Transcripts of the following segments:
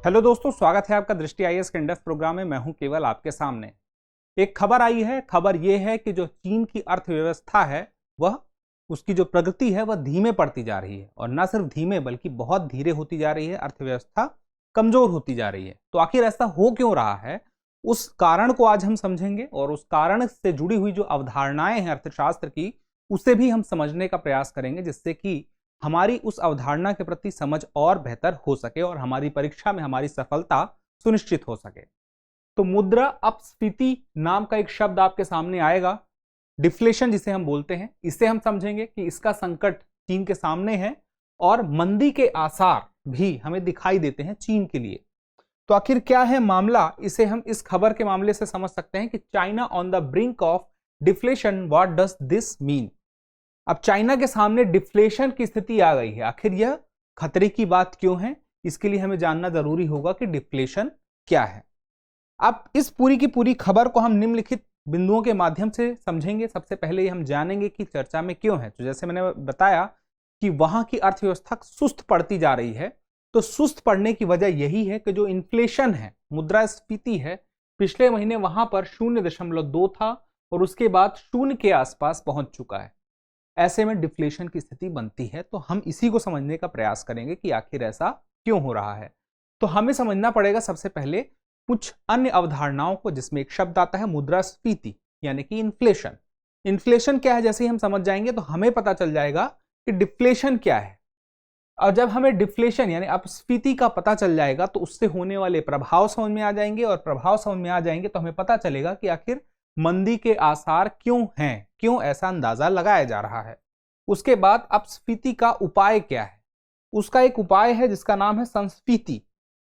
Hello दोस्तों, स्वागत है आपका दृष्टि आईएएस के इंडेक्स प्रोग्राम में। मैं हूं केवल आपके सामने। एक खबर आई है। खबर यह है कि जो चीन की अर्थव्यवस्था है वह उसकी जो प्रगति है वह धीमे पड़ती जा रही है, और न सिर्फ धीमे बल्कि बहुत धीरे होती जा रही है। अर्थव्यवस्था कमजोर होती जा रही है। तो आखिर ऐसा हो क्यों रहा है, उस कारण को आज हम समझेंगे, और उस कारण से जुड़ी हुई जो अवधारणाएं हैं अर्थशास्त्र की, उसे भी हम समझने का प्रयास करेंगे, जिससे कि हमारी उस अवधारणा के प्रति समझ और बेहतर हो सके और हमारी परीक्षा में हमारी सफलता सुनिश्चित हो सके। तो मुद्रा अपस्फीति नाम का एक शब्द आपके सामने आएगा, डिफ्लेशन जिसे हम बोलते हैं। इससे हम समझेंगे कि इसका संकट चीन के सामने है और मंदी के आसार भी हमें दिखाई देते हैं चीन के लिए। तो आखिर क्या है मामला, इसे हम इस खबर के मामले से समझ सकते हैं कि China on the brink of deflation, what does this mean. अब चाइना के सामने डिफ्लेशन की स्थिति आ गई है। आखिर यह खतरे की बात क्यों है, इसके लिए हमें जानना जरूरी होगा कि डिफ्लेशन क्या है। अब इस पूरी की पूरी खबर को हम निम्नलिखित बिंदुओं के माध्यम से समझेंगे। सबसे पहले हम जानेंगे कि चर्चा में क्यों है। तो जैसे मैंने बताया कि वहां की अर्थव्यवस्था सुस्त पड़ती जा रही है। तो सुस्त पड़ने की वजह यही है कि जो इन्फ्लेशन है, मुद्रास्फीति है, पिछले महीने वहां पर 0.2 था और उसके बाद 0 के आसपास पहुंच चुका है। ऐसे में डिफ्लेशन की स्थिति बनती है। तो हम इसी को समझने का प्रयास करेंगे कि आखिर ऐसा क्यों हो रहा है। तो हमें समझना पड़ेगा सबसे पहले कुछ अन्य अवधारणाओं को, जिसमें एक शब्द आता है मुद्रास्फीति, यानी कि इन्फ्लेशन। इन्फ्लेशन क्या है, जैसे ही हम समझ जाएंगे तो हमें पता चल जाएगा कि डिफ्लेशन क्या है। और जब हमें डिफ्लेशन यानी अपस्फीति का पता चल जाएगा तो उससे होने वाले प्रभाव समझ में आ जाएंगे, और प्रभाव समझ में आ जाएंगे तो हमें पता चलेगा कि आखिर मंदी के आसार क्यों हैं, क्यों ऐसा अंदाजा लगाया जा रहा है। उसके बाद अपस्फीति का उपाय क्या है। उसका एक उपाय है जिसका नाम है संस्फीति।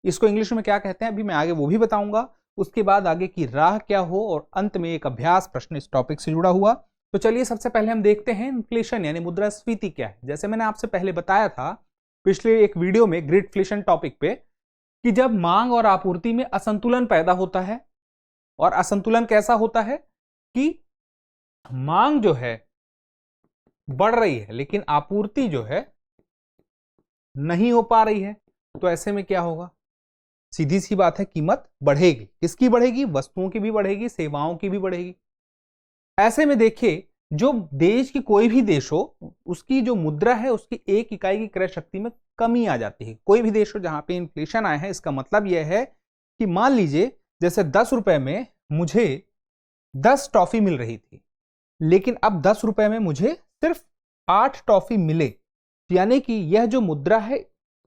इसको इंग्लिश में क्या कहते हैं अभी मैं आगे वो भी बताऊंगा। उसके बाद आगे की राह क्या हो, और अंत में एक अभ्यास प्रश्न इस टॉपिक से जुड़ा हुआ। तो चलिए सबसे पहले हम देखते हैं इन्फ्लेशन यानी मुद्रास्फीति क्या है। जैसे मैंने आपसे पहले बताया था पिछले एक वीडियो में ग्रीडफ्लेशन टॉपिक पे, कि जब मांग और आपूर्ति में असंतुलन पैदा होता है, और असंतुलन कैसा होता है कि मांग जो है बढ़ रही है लेकिन आपूर्ति जो है नहीं हो पा रही है, तो ऐसे में क्या होगा, सीधी सी बात है, कीमत बढ़ेगी। किसकी बढ़ेगी? वस्तुओं की भी बढ़ेगी, सेवाओं की भी बढ़ेगी। ऐसे में देखिए, जो देश की कोई भी देश हो, उसकी जो मुद्रा है उसकी एक इकाई की क्रय शक्ति में कमी आ जाती है। कोई भी देश हो जहां पे इन्फ्लेशन आया है, इसका मतलब यह है कि मान लीजिए जैसे 10 रुपए में मुझे 10 टॉफी मिल रही थी, लेकिन अब 10 रुपए में मुझे सिर्फ 8 टॉफी मिले, यानी कि यह जो मुद्रा है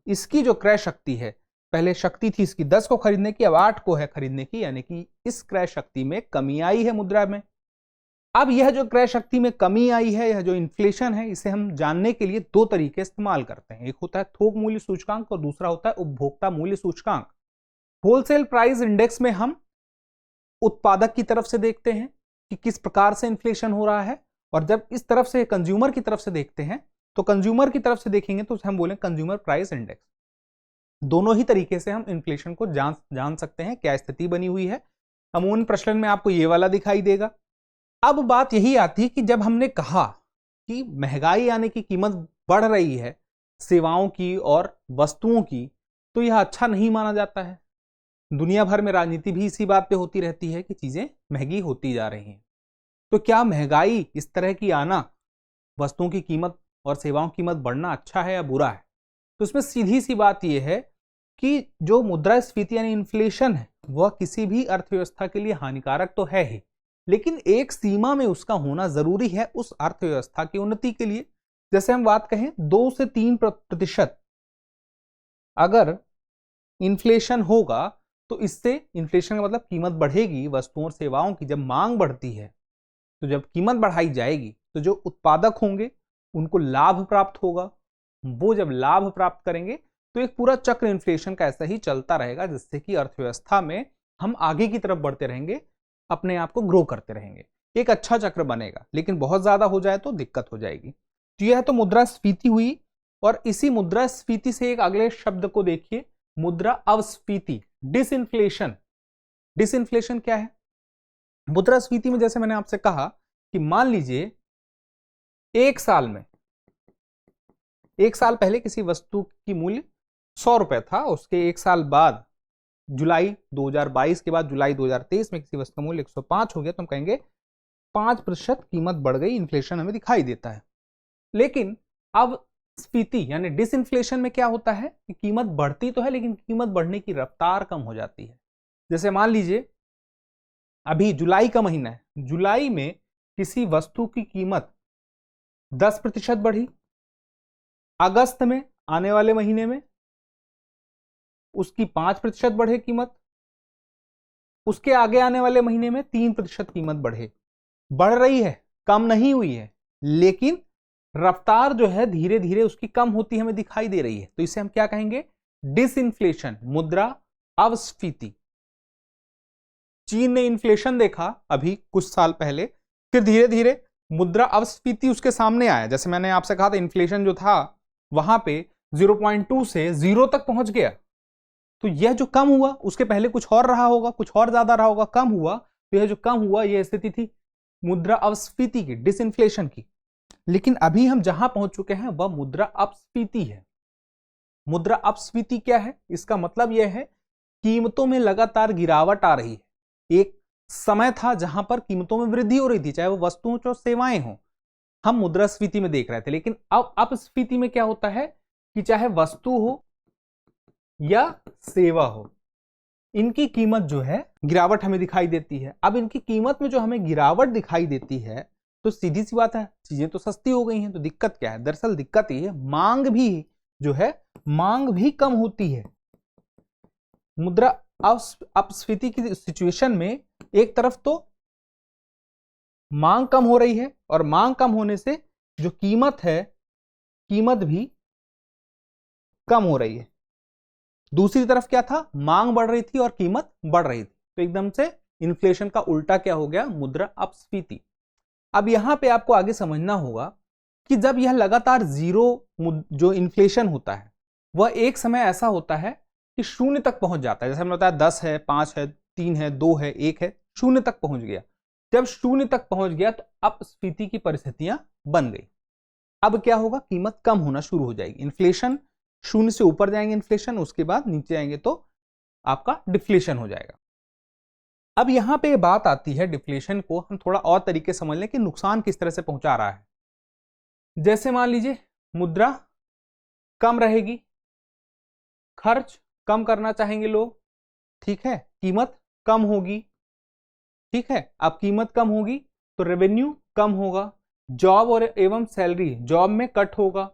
इसकी जो क्रय शक्ति है, पहले शक्ति थी इसकी 10 को खरीदने की, अब 8 को है खरीदने की, यानी कि इस क्रय शक्ति में कमी आई है मुद्रा में। अब यह जो क्रय शक्ति में कमी आई है, यह जो इन्फ्लेशन है, इसे हम जानने के लिए दो तरीके इस्तेमाल करते हैं। एक होता है थोक मूल्य सूचकांक और दूसरा होता है उपभोक्ता मूल्य सूचकांक। होलसेल प्राइस इंडेक्स में हम उत्पादक की तरफ से देखते हैं कि किस प्रकार से इन्फ्लेशन हो रहा है, और जब इस तरफ से कंज्यूमर की तरफ से देखते हैं तो कंज्यूमर की तरफ से देखेंगे तो हम बोलें कंज्यूमर प्राइस इंडेक्स। दोनों ही तरीके से हम इन्फ्लेशन को जान सकते हैं क्या स्थिति बनी हुई है। अमूमन प्रश्न में आपको ये वाला दिखाई देगा। अब बात यही आती है कि जब हमने कहा कि महंगाई यानी कि कीमत बढ़ रही है सेवाओं की और वस्तुओं की, तो यह अच्छा नहीं माना जाता है। दुनिया भर में राजनीति भी इसी बात पे होती रहती है कि चीजें महंगी होती जा रही हैं। तो क्या महंगाई इस तरह की आना, वस्तुओं की कीमत और सेवाओं की कीमत बढ़ना अच्छा है या बुरा है? तो इसमें सीधी सी बात यह है कि जो मुद्रास्फीति यानी इन्फ्लेशन है वह किसी भी अर्थव्यवस्था के लिए हानिकारक तो है ही, लेकिन एक सीमा में उसका होना जरूरी है उस अर्थव्यवस्था की उन्नति के लिए। जैसे हम बात कहें 2 से 3% अगर इन्फ्लेशन होगा तो इससे, इन्फ्लेशन का मतलब कीमत बढ़ेगी वस्तुओं और सेवाओं की। जब मांग बढ़ती है तो जब कीमत बढ़ाई जाएगी तो जो उत्पादक होंगे उनको लाभ प्राप्त होगा। वो जब लाभ प्राप्त करेंगे तो एक पूरा चक्र इन्फ्लेशन का ऐसा ही चलता रहेगा, जिससे कि अर्थव्यवस्था में हम आगे की तरफ बढ़ते रहेंगे, अपने आप को ग्रो करते रहेंगे। एक अच्छा चक्र बनेगा, लेकिन बहुत ज्यादा हो जाए तो दिक्कत हो जाएगी। तो यह तो मुद्रास्फीति हुई, और इसी मुद्रास्फीति से एक अगले शब्द को देखिए, मुद्रा अवस्फीति, डिसइंफ्लेशन। डिसइंफ्लेशन क्या है? मुद्रास्फीति में जैसे मैंने आपसे कहा कि मान लीजिए एक साल पहले किसी वस्तु की मूल्य 100 रुपए था, उसके एक साल बाद जुलाई 2022 के बाद जुलाई 2023 में किसी वस्तु का मूल्य 105 हो गया तो हम कहेंगे 5% कीमत बढ़ गई, इन्फ्लेशन हमें दिखाई देता है। लेकिन अब स्फीति यानी डिसइंफ्लेशन में क्या होता है कि कीमत बढ़ती तो है लेकिन कीमत बढ़ने की रफ्तार कम हो जाती है। जैसे मान लीजिए अभी जुलाई का महीना है, जुलाई में किसी वस्तु की कीमत 10% बढ़ी, अगस्त में आने वाले महीने में उसकी 5% बढ़े कीमत, उसके आगे आने वाले महीने में 3% कीमत बढ़े। बढ़ रही है, कम नहीं हुई है, लेकिन रफ्तार जो है धीरे धीरे उसकी कम होती हमें दिखाई दे रही है। तो इसे हम क्या कहेंगे? डिसइंफ्लेशन, मुद्रा अपस्फीति। चीन ने इन्फ्लेशन देखा अभी कुछ साल पहले, फिर धीरे धीरे मुद्रा अपस्फीति उसके सामने आया। जैसे मैंने आपसे कहा था इन्फ्लेशन जो था वहां पे 0.2 से 0 तक पहुंच गया। तो यह जो कम हुआ उसके पहले कुछ और रहा होगा, कुछ और ज्यादा रहा होगा, कम हुआ। तो यह जो कम हुआ यह स्थिति थी मुद्रा अपस्फीति की, डिसइंफ्लेशन की। लेकिन अभी हम जहां पहुंच चुके हैं वह मुद्रा अपस्फीति है। मुद्रा अपस्फीति क्या है? इसका मतलब यह है कीमतों में लगातार गिरावट आ रही है। एक समय था जहां पर कीमतों में वृद्धि हो रही थी, चाहे वो वस्तुओं चाहे सेवाएं हों, हम मुद्रास्फीति में देख रहे थे। लेकिन अब अपस्फीति में क्या होता है कि चाहे वस्तु हो या सेवा हो, इनकी कीमत जो है गिरावट हमें दिखाई देती है। अब इनकी कीमत में जो हमें गिरावट दिखाई देती है तो सीधी सी बात है चीजें तो सस्ती हो गई हैं। तो दिक्कत क्या है? दरअसल दिक्कत ये है मांग भी जो है मांग भी कम होती है। मुद्रा अपस्फीति की सिचुएशन में एक तरफ तो मांग कम हो रही है और मांग कम होने से जो कीमत है कीमत भी कम हो रही है। दूसरी तरफ क्या था? मांग बढ़ रही थी और कीमत बढ़ रही थी। तो एकदम से इन्फ्लेशन का उल्टा क्या हो गया? मुद्रा अपस्फीति। अब यहां पे आपको आगे समझना होगा कि जब यह लगातार जीरो जो इन्फ्लेशन होता है वह एक समय ऐसा होता है कि शून्य तक पहुंच जाता है। जैसे हमने बताया 10 है, 5 है, 3 है, 2 है, 1 है, शून्य तक पहुंच गया। जब शून्य तक पहुंच गया तो अपस्फीति की परिस्थितियां बन गई। अब क्या होगा? कीमत कम होना शुरू हो जाएगी। इन्फ्लेशन शून्य से ऊपर जाएंगे इन्फ्लेशन, उसके बाद नीचे आएंगे तो आपका डिफ्लेशन हो जाएगा। अब यहां पे बात आती है डिफ्लेशन को हम थोड़ा और तरीके से समझ लें कि नुकसान किस तरह से पहुंचा रहा है। जैसे मान लीजिए मुद्रा कम रहेगी, खर्च कम करना चाहेंगे लोग, ठीक है, कीमत कम होगी, ठीक है। अब कीमत कम होगी तो रेवेन्यू कम होगा, जॉब और एवं सैलरी, जॉब में कट होगा,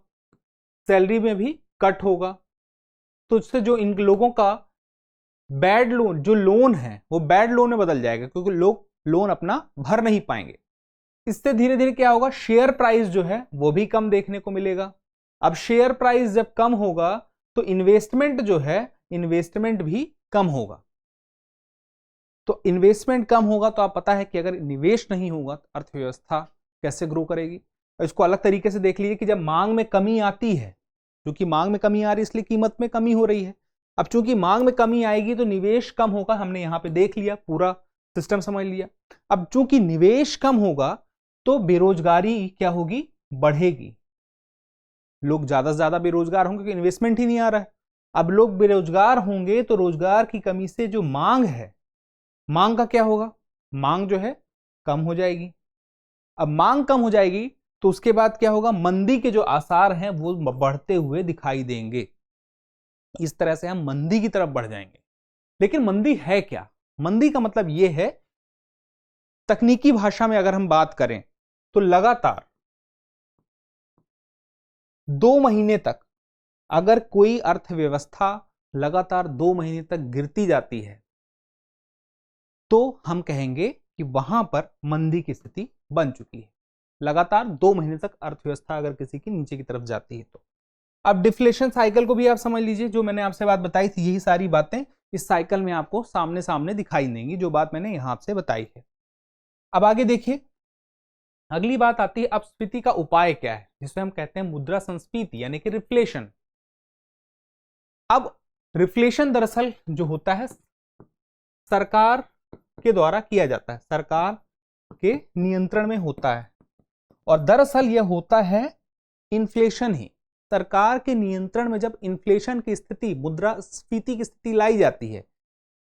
सैलरी में भी कट होगा। तो इससे जो इन लोगों का बैड लोन, जो लोन है वो बैड लोन में बदल जाएगा क्योंकि लोग लोन अपना भर नहीं पाएंगे। इससे धीरे धीरे क्या होगा? शेयर प्राइस जो है वो भी कम देखने को मिलेगा। अब शेयर प्राइस जब कम होगा तो इन्वेस्टमेंट जो है इन्वेस्टमेंट भी कम होगा। तो इन्वेस्टमेंट कम होगा तो आप पता है कि अगर निवेश नहीं होगा तो अर्थव्यवस्था कैसे ग्रो करेगी। इसको अलग तरीके से देख लीजिए कि जब मांग में कमी आती है, क्योंकि मांग में कमी आ रही है इसलिए कीमत में कमी हो रही है। अब चूंकि मांग में कमी आएगी तो निवेश कम होगा, हमने यहां पे देख लिया, पूरा सिस्टम समझ लिया। अब चूंकि निवेश कम होगा तो बेरोजगारी क्या होगी? बढ़ेगी। लोग ज्यादा से ज्यादा बेरोजगार होंगे क्योंकि इन्वेस्टमेंट ही नहीं आ रहा है। अब लोग बेरोजगार होंगे तो रोजगार की कमी से जो मांग है, मांग का क्या होगा? मांग जो है कम हो जाएगी। अब मांग कम हो जाएगी तो उसके बाद क्या होगा? मंदी के जो आसार हैं वो बढ़ते हुए दिखाई देंगे। इस तरह से हम मंदी की तरफ बढ़ जाएंगे। लेकिन मंदी है क्या? मंदी का मतलब यह है, तकनीकी भाषा में अगर हम बात करें तो लगातार 2 महीने तक, अगर कोई अर्थव्यवस्था लगातार 2 महीने तक गिरती जाती है तो हम कहेंगे कि वहां पर मंदी की स्थिति बन चुकी है। लगातार 2 महीने तक अर्थव्यवस्था अगर किसी की नीचे की तरफ जाती है तो। अब डिफ्लेशन साइकिल को भी आप समझ लीजिए। जो मैंने आपसे बात बताई थी यही सारी बातें इस साइकिल में आपको सामने सामने दिखाई देंगी, जो बात मैंने यहां आपसे बताई है। अब आगे देखिए, अगली बात आती है अपस्फीति का उपाय क्या है, जिसे हम कहते हैं मुद्रा संस्फीति यानी कि रिफ्लेशन। अब रिफ्लेशन दरअसल जो होता है सरकार के द्वारा किया जाता है, सरकार के नियंत्रण में होता है। और दरअसल यह होता है इन्फ्लेशन ही। सरकार के नियंत्रण में जब इन्फ्लेशन की स्थिति, मुद्रास्फीति की स्थिति लाई जाती है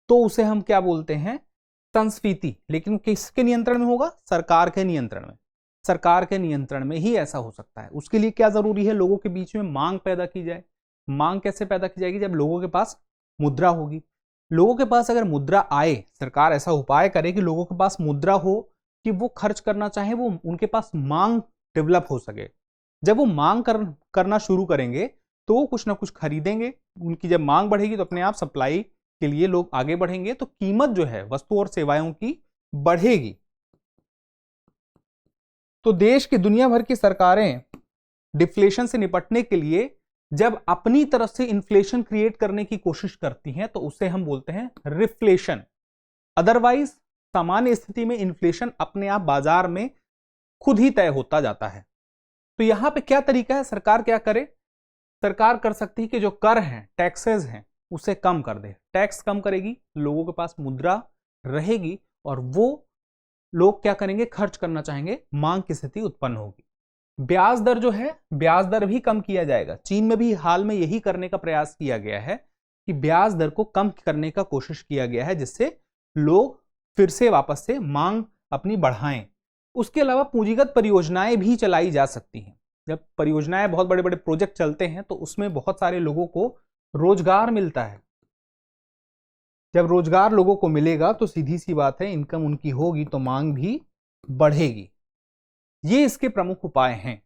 तो उसे हम क्या बोलते हैं, संस्फीति। लेकिन किसके नियंत्रण में होगा, सरकार के नियंत्रण में। सरकार के नियंत्रण में ही ऐसा हो सकता है। उसके लिए क्या जरूरी है, लोगों के बीच में मांग पैदा की जाए। मांग कैसे पैदा की जाएगी, जब लोगों के पास मुद्रा होगी। लोगों के पास अगर मुद्रा आए, सरकार ऐसा उपाय करे कि लोगों के पास मुद्रा हो कि वो खर्च करना चाहे, वो उनके पास मांग डेवलप हो सके। जब वो मांग करना शुरू करेंगे तो वो कुछ ना कुछ खरीदेंगे। उनकी जब मांग बढ़ेगी तो अपने आप सप्लाई के लिए लोग आगे बढ़ेंगे, तो कीमत जो है वस्तु और सेवाओं की बढ़ेगी। तो देश की दुनिया भर की सरकारें डिफ्लेशन से निपटने के लिए जब अपनी तरफ से इन्फ्लेशन क्रिएट करने की कोशिश करती हैं तो उसे हम बोलते हैं रिफ्लेशन। अदरवाइज सामान्य स्थिति में इन्फ्लेशन अपने आप बाजार में खुद ही तय होता जाता है। तो यहां पे क्या तरीका है, सरकार क्या करे, सरकार कर सकती है कि जो कर हैं, टैक्सेस हैं, उसे कम कर दे। टैक्स कम करेगी, लोगों के पास मुद्रा रहेगी और वो लोग क्या करेंगे, खर्च करना चाहेंगे, मांग की स्थिति उत्पन्न होगी। ब्याज दर जो है, ब्याज दर भी कम किया जाएगा। चीन में भी हाल में यही करने का प्रयास किया गया है कि ब्याज दर को कम करने का कोशिश किया गया है, जिससे लोग फिर से वापस से मांग अपनी बढ़ाएं। उसके अलावा पूंजीगत परियोजनाएं भी चलाई जा सकती हैं। जब परियोजनाएं, बहुत बड़े बड़े प्रोजेक्ट चलते हैं तो उसमें बहुत सारे लोगों को रोजगार मिलता है। जब रोजगार लोगों को मिलेगा तो सीधी सी बात है, इनकम उनकी होगी तो मांग भी बढ़ेगी। ये इसके प्रमुख उपाय हैं।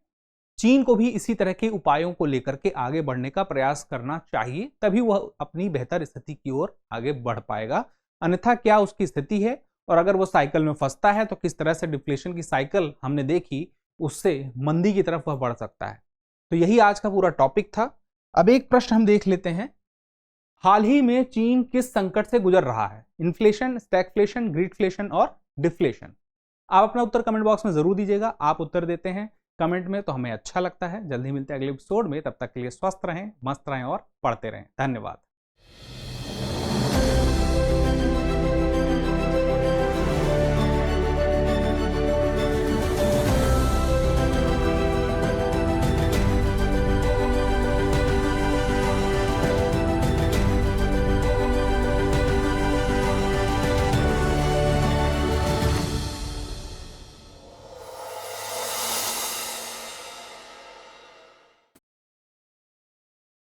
चीन को भी इसी तरह के उपायों को लेकर के आगे बढ़ने का प्रयास करना चाहिए, तभी वह अपनी बेहतर स्थिति की ओर आगे बढ़ पाएगा। अन्यथा क्या उसकी स्थिति है, और अगर वो साइकिल में फंसता है तो किस तरह से डिफ्लेशन की साइकिल हमने देखी, उससे मंदी की तरफ वह बढ़ सकता है। तो यही आज का पूरा टॉपिक था। अब एक प्रश्न हम देख लेते हैं, हाल ही में चीन किस संकट से गुजर रहा है, इन्फ्लेशन, स्टैगफ्लेशन, ग्रीडफ्लेशन और डिफ्लेशन। आप अपना उत्तर कमेंट बॉक्स में जरूर दीजिएगा। आप उत्तर देते हैं कमेंट में तो हमें अच्छा लगता है। जल्दी मिलते हैं अगले एपिसोड में, तब तक के लिए स्वस्थ रहें, मस्त रहें और पढ़ते रहें। धन्यवाद।